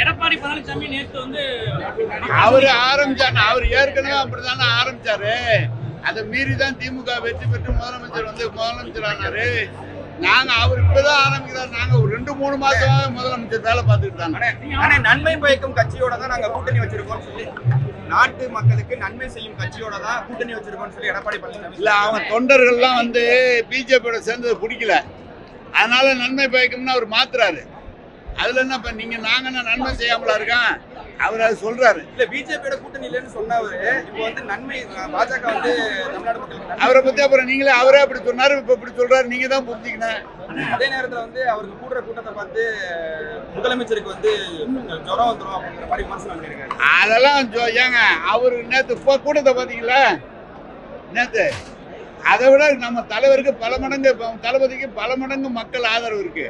எடப்பாடி பழனிசாமி நேத்து வந்து அவரு ஆரம்பிச்சாரு. அவர் ஏற்கனவே அப்படித்தானே ஆரம்பிச்சாரு. அதை மீறி தான் திமுக வெற்றி பெற்று முதலமைச்சர் வந்து முதலமைச்சர் ஆனாரு. நாங்க அவர் இப்பதான் ஆரம்பிக்கிறார். நாங்க ஒரு 2-3 மாசமாக முதலமைச்சர் வேலை பார்த்துட்டு தாங்க. ஆனா நன்மை பயக்கும் கட்சியோட தான் நாங்க கூட்டணி வச்சிருக்கோம் சொல்லி, நாட்டு மக்களுக்கு நன்மை செய்யும் கட்சியோட தான் கூட்டணி வச்சிருக்கோம்னு சொல்லி எடப்பாடி பழனிசாமி இல்ல, அவங்க தொண்டர்கள்லாம் வந்து பிஜேபியோட சேர்ந்தது பிடிக்கல, அதனால நன்மை பயக்கும்னு அவர் மாத்துறாரு. அதுல என்ன இப்ப நீங்க நாங்க நன்மை செய்யாமலா இருக்கோம், அவர் அது சொல்றாரு. இல்ல பிஜேபியோட கூட்டணி இல்லைன்னு சொன்னவரு இப்போ வந்து நன்மை பாஜக வந்து தமிழ்நாடு மக்களுக்கு அவரை பத்தி அப்புறம் நீங்களே அவரே அப்படி சொன்னாரு, இப்ப இப்படி சொல்றாரு, நீங்க தான் புரிஞ்சுக்கணும். அதே நேரத்துல வந்து அவருக்கு கூடுற கூட்டத்தை பார்த்து முதலமைச்சருக்கு வந்து ஜுரம் வந்துடும் அப்படிங்கிற மாதிரி விமர்சனம் பண்ணிருக்காரு. அதெல்லாம் ஏங்க அவரு நேத்து கூட்டத்தை பாத்தீங்களா? நேத்து அதை விட நம்ம தலைவருக்கு பல மடங்கு, தளபதிக்கு பல மடங்கு மக்கள் ஆதரவு இருக்கு.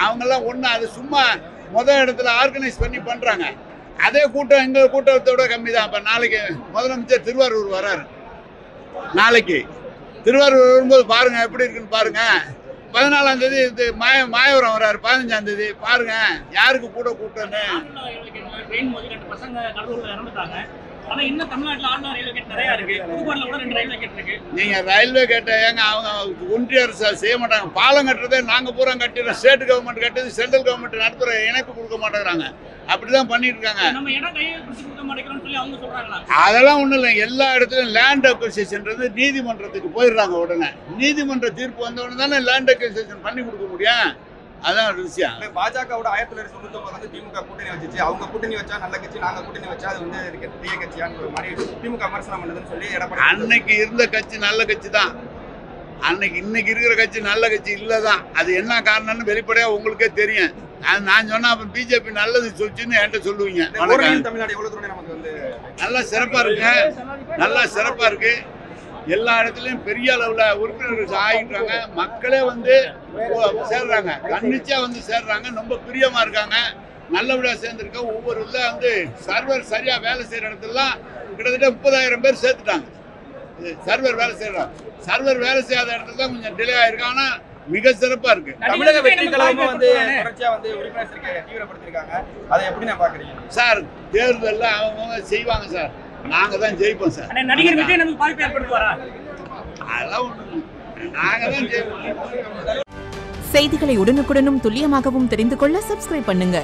அவங்கெல்லாம் ஒண்ணு, அது சும்மா இடத்துல ஆர்கனைஸ் பண்ணி பண்றாங்க. அதே கூட்டம் எங்க கூட்டத்தோட கம்மி தான். இப்ப நாளைக்கு முதலமைச்சர் திருவாரூர் வராரு. நாளைக்கு திருவாரூர் வரும்போது பாருங்க எப்படி இருக்குன்னு பாருங்க. 14ஆம் தேதி இது மாயவரம் வராரு. 15ஆம் தேதி பாருங்க யாருக்கு கூட கூட்டம்னு. ஆனா இன்னும் தமிழ்நாட்டுல ஆளுநர் ரயில்வே கேட் நிறைய இருக்கு. புதுக்கோட்டையில கூட 2 ரயில்வே கேட் இருக்கு. நீங்க ரயில்வே கேட்ட ஏங்க அவங்க ஒன்றிய அரசு செய்ய மாட்டாங்க. பாலம் கட்டுறதே நாங்க பூரா கட்டிடுறோம். ஸ்டேட் கவர்மெண்ட் கட்டுது, சென்ட்ரல் கவர்மெண்ட் நடத்துற இணைப்பு கொடுக்க மாட்டேங்கிறாங்க. அப்படிதான் பண்ணிட்டு இருக்காங்க. நம்ம இடம் கையை பிடிச்சு கொடுக்க மாட்டேங்கிறோம்னு சொல்லி அவங்க சொல்றாங்களா? அதெல்லாம் ஒண்ணும் இல்லை. எல்லா இடத்துலயும் லேண்ட் அக்விசிஷன்றது நீதிமன்றத்துக்கு போயிடுறாங்க. உடனே நீதிமன்ற தீர்ப்பு வந்த உடனே தானே லேண்ட் அக்விசிஷன் பண்ணி கொடுக்க முடியும். அதான் விஷயம். பாஜகவோட 1999 வந்து திமுக கூட்டணி வச்சிச்சு. அவங்க கூட்டணி வச்சா நல்ல கட்சி, நாங்க கூட்டணி வச்சா அது வந்து தீய கட்சியான்னு மாதிரி திமுக விமர்சனம் பண்ணதுன்னு சொல்லி எடப்பாடி. அன்னைக்கு இருந்த கட்சி நல்ல கட்சி தான். இன்னைக்கு இருக்கிற கட்சி நல்ல கட்சி இல்லதான். அது என்ன காரணம்னு வெளிப்படையா உங்களுக்கே தெரியும். அது நான் சொன்னா அப்ப பிஜேபி நல்லது சொல்லிச்சுன்னு என்கிட்ட சொல்லுவீங்க. தமிழ்நாடு எவ்வளவு தூரம் நமக்கு வந்து நல்லா சிறப்பா இருக்குங்க. நல்லா சிறப்பா இருக்கு. எல்லா இடத்துலயும் பெரிய அளவுல உறுப்பினர்கள் ஆகிட்டாங்க. மக்களே வந்து சேர்றாங்க, கண்ணிச்சா வந்து சேர்றாங்க. ரொம்ப பிரியமா இருக்காங்க. நல்லபடியா சேர்ந்துருக்க. ஒவ்வொரு இதுல வந்து சர்வர் சரியா வேலை செய்யற இடத்துலாம் கிட்டத்தட்ட 30,000 பேர் சேர்த்துட்டாங்க. சர்வர் வேலை செய்யறோம். சர்வர் வேலை செய்யாத இடத்துல தான் கொஞ்சம் டிலே ஆயிருக்கு. ஆனா மிக சிறப்பா இருக்கு. தமிழக வெற்றி கழகமும் வந்து தொடர்ச்சியா வந்து உறுப்பினர் சேர்க்கையை தீவிரப்படுத்திருக்காங்க. அதை எப்படி நான் பாக்குறீங்க சார்? தேர்தலில் அவங்க செய்வாங்க சார். நாங்க தான் ஜெயிப்போம் சார். நடிகர் விஜய் நமக்கு வாய்ப்பு ஏற்படுத்துவாரா? அதெல்லாம் ஒண்ணு, நாங்க தான் ஜெயிப்போம். செய்திகளை உடனுக்குடனும் துல்லியமாகவும் தெரிந்து கொள்ள சப்ஸ்கிரைப் பண்ணுங்க.